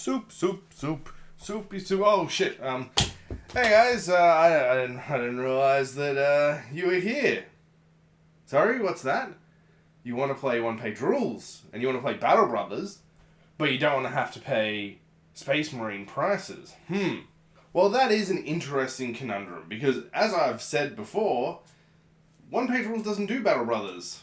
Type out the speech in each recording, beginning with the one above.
Soupy soup. Oh shit. Hey guys. I didn't realize that you were here. Sorry, what's that? You want to play one-page rules and you want to play Battle Brothers, but you don't want to have to pay Space Marine prices. Well, that is an interesting conundrum because, as I've said before, one-page rules doesn't do Battle Brothers,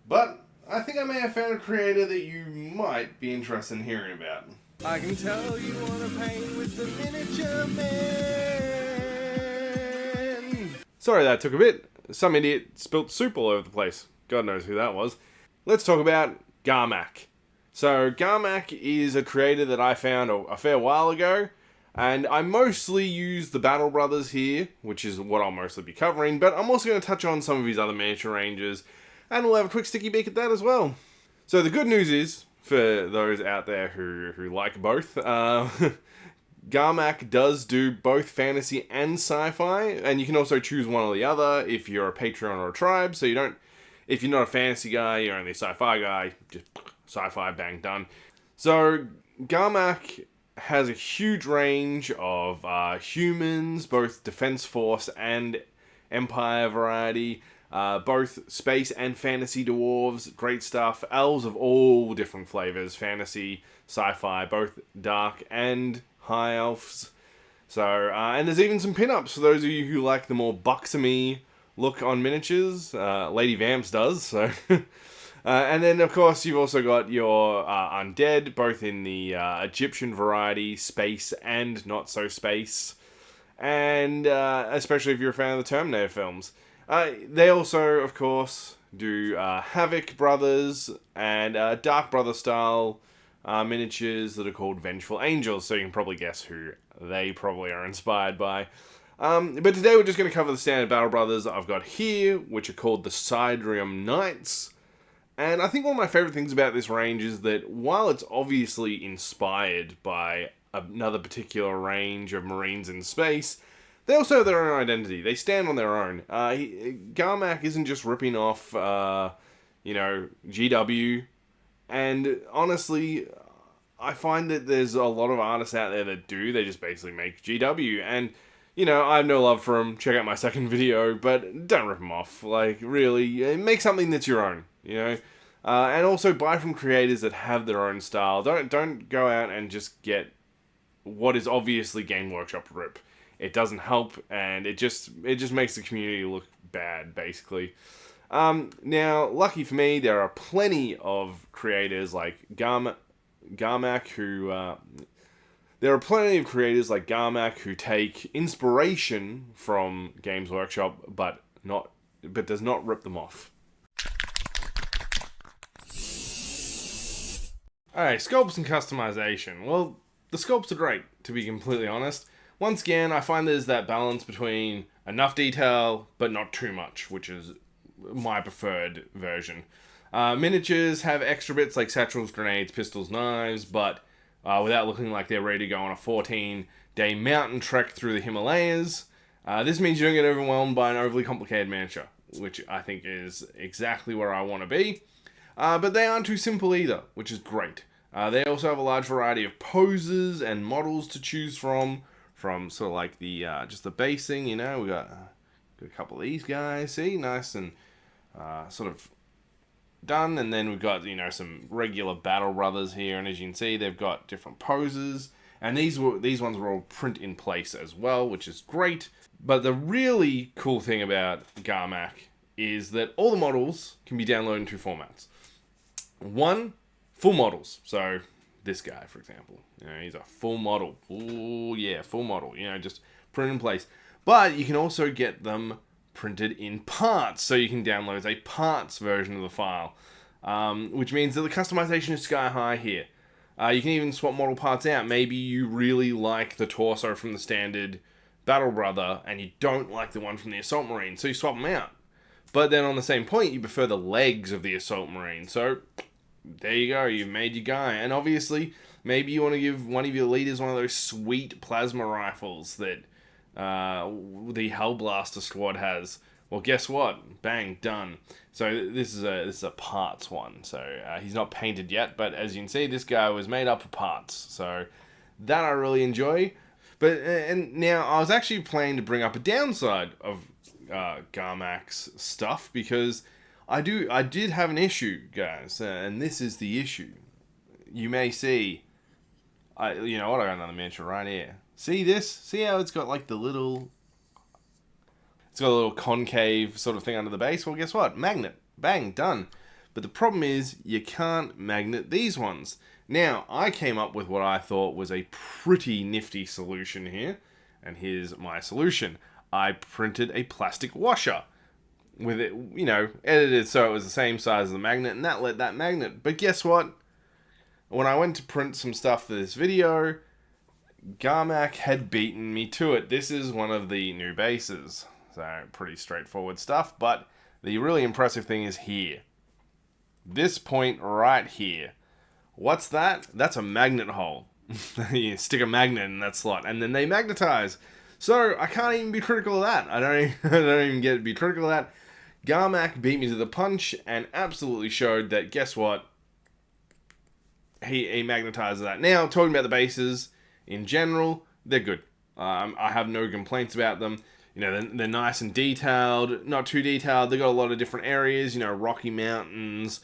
but I think I may have found a creator that you might be interested in hearing about. I can tell you want to paint with the miniature man. Sorry that took a bit. Some idiot spilt soup all over the place. God knows who that was. Let's talk about Ghamak. So Ghamak is a creator that I found a fair while ago, and I mostly use the Battle Brothers here, which is what I'll mostly be covering, but I'm also going to touch on some of his other miniature ranges, and we'll have a quick sticky beak at that as well. So the good news is, for those out there who like both, Ghamak does do both fantasy and sci-fi, and you can also choose one or the other if you're a Patreon or a tribe, so if you're not a fantasy guy, you're only a sci-fi guy, just sci-fi, bang, done. So Ghamak has a huge range of humans, both Defense Force and Empire variety, both space and fantasy dwarves, great stuff. Elves of all different flavors, fantasy, sci-fi, both dark and high elves. So, and there's even some pinups for those of you who like the more buxomy look on miniatures. Lady Vamps does, so... and then, of course, you've also got your undead, both in the Egyptian variety, space and not-so-space. And especially if you're a fan of the Terminator films. They also, of course, do Havoc Brothers and Dark Brother style miniatures that are called Vengeful Angels, so you can probably guess who they probably are inspired by. But today we're just going to cover the standard Battle Brothers I've got here, which are called the Sidereum Knights. And I think one of my favourite things about this range is that while it's obviously inspired by another particular range of Marines in space, they also have their own identity. They stand on their own. Ghamak isn't just ripping off, GW. And honestly, I find that there's a lot of artists out there that do. They just basically make GW. And, I have no love for them. Check out my second video, but don't rip them off. Like, really, make something that's your own. And also buy from creators that have their own style. Don't go out and just get what is obviously Game Workshop rip. It doesn't help, and it just makes the community look bad, basically. Now, lucky for me, there are plenty of creators like Ghamak who take inspiration from Games Workshop, but does not rip them off. Alright, Sculps and Customization. Well, the sculpts are great, to be completely honest. Once again, I find there's that balance between enough detail, but not too much, which is my preferred version. Miniatures have extra bits like satchels, grenades, pistols, knives, but without looking like they're ready to go on a 14-day mountain trek through the Himalayas. This means you don't get overwhelmed by an overly complicated miniature, which I think is exactly where I want to be. But they aren't too simple either, which is great. They also have a large variety of poses and models to choose from sort of like the just the basing, we got a couple of these guys, see, nice and sort of done, and then we've got some regular Battle Brothers here, and as you can see, they've got different poses, and these ones were all print in place as well, which is great. But the really cool thing about Ghamak is that all the models can be downloaded in two formats. One, full models. So this guy, for example, he's a full model. Oh yeah, full model. Just print in place. But you can also get them printed in parts, so you can download a parts version of the file, which means that the customization is sky high here. You can even swap model parts out. Maybe you really like the torso from the standard Battle Brother, and you don't like the one from the Assault Marine, so you swap them out. But then on the same point, you prefer the legs of the Assault Marine, so there you go, you've made your guy. And obviously, maybe you want to give one of your leaders one of those sweet plasma rifles that the Hellblaster squad has. Well, guess what? Bang, done. So this is a parts one. So he's not painted yet, but as you can see, this guy was made up of parts. So That I really enjoy. But and now I was actually planning to bring up a downside of Ghamak's stuff, because I did have an issue, guys, and this is the issue. You may see, you know what, I got another miniature right here. See this? See how it's got like the little, it's got a little concave sort of thing under the base? Well, guess what? Magnet. Bang, done. But the problem is, you can't magnet these ones. Now, I came up with what I thought was a pretty nifty solution here. And here's my solution. I printed a plastic washer with it, you know, edited so it was the same size as the magnet, and that let that magnet. But guess what? When I went to print some stuff for this video, Ghamak had beaten me to it. This is one of the new bases. So, pretty straightforward stuff, but the really impressive thing is here. This point right here. What's that? That's a magnet hole. You stick a magnet in that slot, and then they magnetize. So, I can't even be critical of that. I don't even get to be critical of that. Ghamak beat me to the punch, and absolutely showed that, guess what? He magnetizes that. Now, talking about the bases in general, they're good. I have no complaints about them. You know, they're nice and detailed, not too detailed. They've got a lot of different areas, you know, rocky mountains,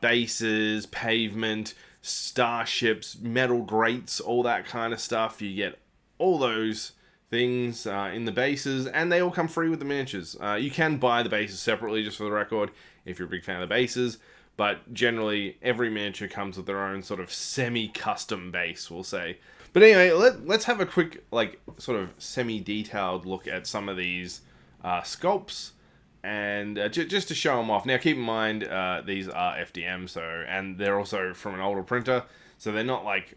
bases, pavement, starships, metal grates, all that kind of stuff. You get all those things in the bases, and they all come free with the miniatures. You can buy the bases separately, just for the record, if you're a big fan of the bases. But generally, every miniature comes with their own sort of semi-custom base, we'll say. But anyway, let's have a quick, like, sort of semi-detailed look at some of these sculpts, and just to show them off. Now, keep in mind, these are FDM, and they're also from an older printer, so they're not, like,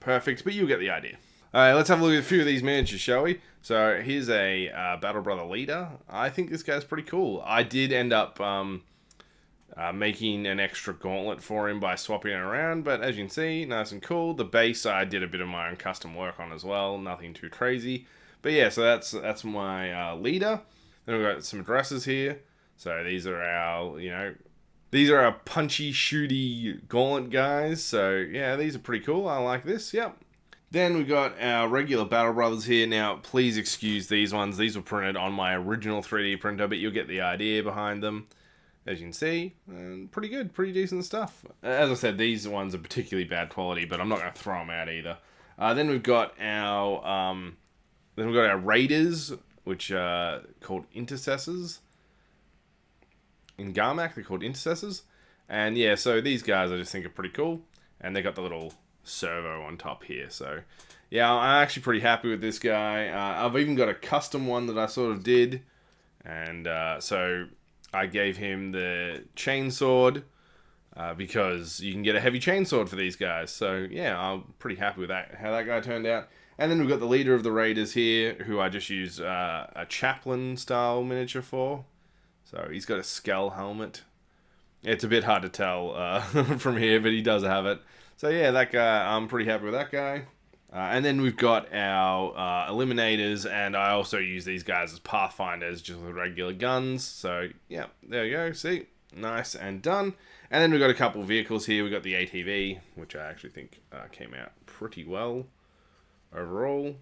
perfect, but you'll get the idea. Alright, let's have a look at a few of these miniatures, shall we? So, here's a Battle Brother leader. I think this guy's pretty cool. I did end up making an extra gauntlet for him by swapping it around, but as you can see, nice and cool. The base I did a bit of my own custom work on as well, nothing too crazy. But yeah, so that's my leader. Then we've got some addresses here. So these are our, you know, these are our punchy, shooty gauntlet guys. So yeah, these are pretty cool. I like this, yep. Then we've got our regular Battle Brothers here. Now, please excuse these ones. These were printed on my original 3D printer, but you'll get the idea behind them. As you can see, pretty good, pretty decent stuff. As I said, these ones are particularly bad quality, but I'm not going to throw them out either. Then we've got our raiders, which are called intercessors. In Ghamak, they're called intercessors. And yeah, so these guys I just think are pretty cool, and they got the little servo on top here. So yeah, I'm actually pretty happy with this guy. I've even got a custom one that I sort of did, and so I gave him the chainsword because you can get a heavy chainsword for these guys. So yeah, I'm pretty happy with that, how that guy turned out. And then we've got the leader of the raiders here, who I just used a chaplain style miniature for. So he's got a skull helmet. It's a bit hard to tell from here, but he does have it. So yeah, that guy, I'm pretty happy with that guy. And then we've got our eliminators, and I also use these guys as pathfinders, just with regular guns. So, yeah, there you go. See? Nice and done. And then we've got a couple of vehicles here. We've got the ATV, which I actually think came out pretty well overall.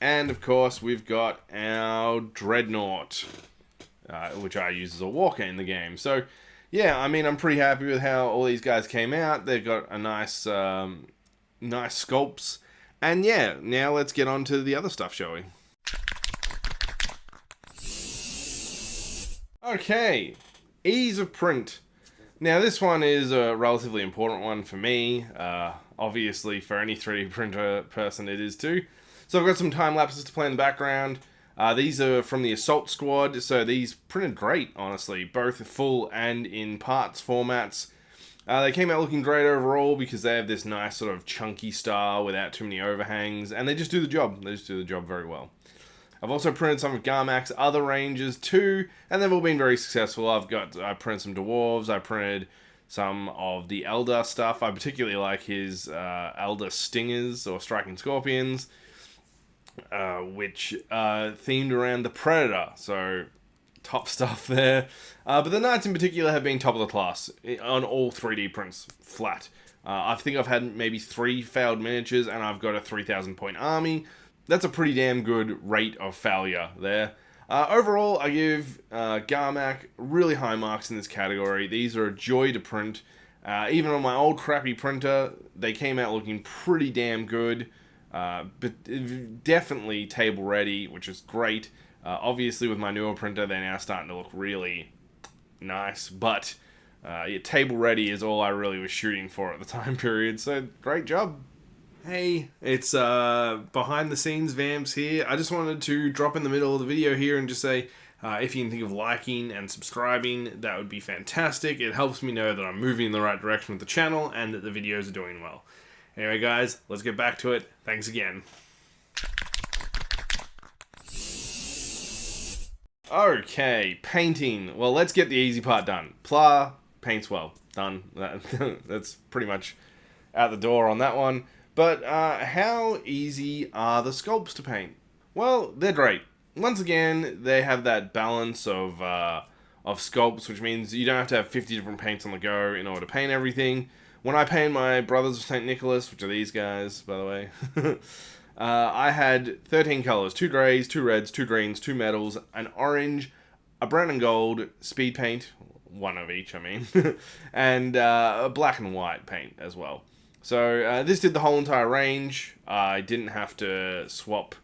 And, of course, we've got our Dreadnought, which I use as a walker in the game. So, yeah, I mean, I'm pretty happy with how all these guys came out. They've got a nice sculpts. And yeah, now let's get on to the other stuff, shall we? Okay, ease of print. Now this one is a relatively important one for me. Obviously for any 3D printer person it is too. So I've got some time lapses to play in the background. These are from the Assault Squad, so these printed great, honestly, both full and in parts formats. They came out looking great overall because they have this nice sort of chunky style without too many overhangs, and they just do the job. They just do the job very well. I've also printed some of Ghamak's other ranges too, and they've all been very successful. I printed some Dwarves, I printed some of the Elder stuff. I particularly like his Elder Stingers, or Striking Scorpions, which themed around the Predator, so top stuff there. But the Knights in particular have been top of the class on all 3D prints, flat. I think I've had maybe 3 failed miniatures, and I've got a 3,000 point army. That's a pretty damn good rate of failure there. Overall, I give Ghamak really high marks in this category. These are a joy to print. Even on my old crappy printer, they came out looking pretty damn good. But definitely table ready, which is great. Obviously, with my newer printer, they're now starting to look really nice. But yeah, table ready is all I really was shooting for at the time period. So great job. Hey, it's behind the scenes Vamps here. I just wanted to drop in the middle of the video here and just say, if you can think of liking and subscribing, that would be fantastic. It helps me know that I'm moving in the right direction with the channel and that the videos are doing well. Anyway guys, let's get back to it. Thanks again. Okay, painting. Well, let's get the easy part done. Pla paints well. Done. That's pretty much out the door on that one. But how easy are the sculpts to paint? Well, they're great. Once again, they have that balance of sculpts, which means you don't have to have 50 different paints on the go in order to paint everything. When I painted my Brothers of St. Nicholas, which are these guys, by the way, I had 13 colors, 2 grays, 2 reds, 2 greens, 2 metals, an orange, a brown and gold speed paint, one of each, I mean, and a black and white paint as well. So this did the whole entire range. I didn't have to swap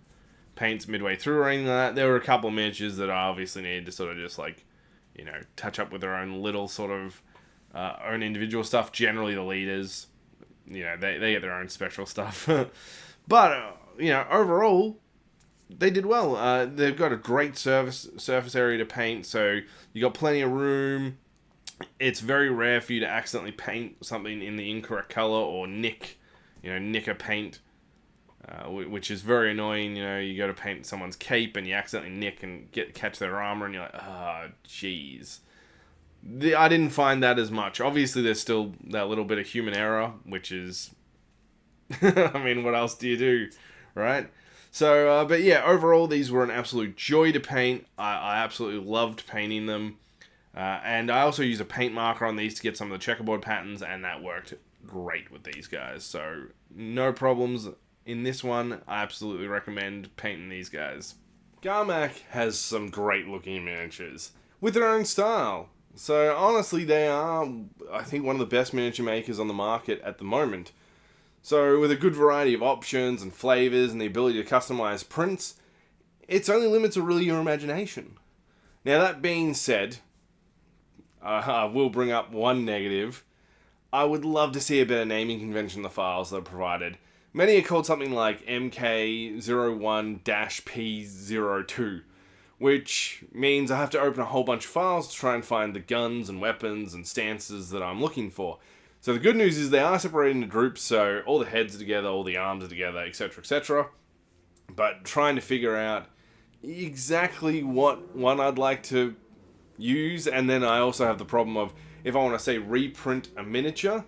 paints midway through or anything like that. There were a couple of miniatures that I obviously needed to sort of just like, you know, touch up with their own little sort of own individual stuff. Generally the leaders, you know, they get their own special stuff. But, you know, overall, they did well. They've got a great surface area to paint, so you got plenty of room. It's very rare for you to accidentally paint something in the incorrect color or nick a paint, which is very annoying. You know, you go to paint someone's cape and you accidentally nick and catch their armor, and you're like, ah, oh, jeez. I didn't find that as much. Obviously, there's still that little bit of human error, which is, I mean, what else do you do, right? So, but yeah, overall, these were an absolute joy to paint. I absolutely loved painting them. And I also used a paint marker on these to get some of the checkerboard patterns, and that worked great with these guys. So, no problems in this one. I absolutely recommend painting these guys. Ghamak has some great looking miniatures with their own style. So, honestly, they are, I think, one of the best miniature makers on the market at the moment. So, with a good variety of options and flavors and the ability to customize prints, its only limits are really your imagination. Now, that being said, I will bring up one negative. I would love to see a better naming convention in the files that are provided. Many are called something like MK01-P02, which means I have to open a whole bunch of files to try and find the guns and weapons and stances that I'm looking for. So the good news is they are separated into groups, so all the heads are together, all the arms are together, etc., etc. But trying to figure out exactly what one I'd like to use, and then I also have the problem of if I want to say reprint a miniature,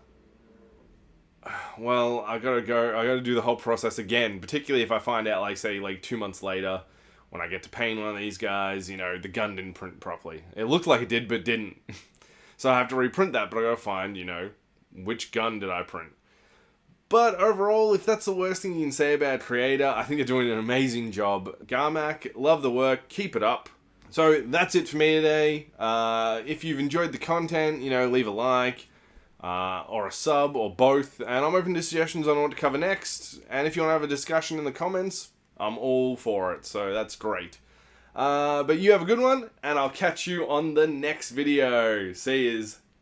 well, I gotta do the whole process again, particularly if I find out, like, say, like 2 months later when I get to paint one of these guys, you know, the gun didn't print properly. It looked like it did, but didn't. So I have to reprint that, but I gotta find, you know, which gun did I print. But overall, if that's the worst thing you can say about Creator, I think they're doing an amazing job. Ghamak, love the work, keep it up. So that's it for me today. If you've enjoyed the content, you know, leave a like or a sub or both. And I'm open to suggestions on what to cover next. And if you want to have a discussion in the comments, I'm all for it. So that's great. But you have a good one, and I'll catch you on the next video. See yous.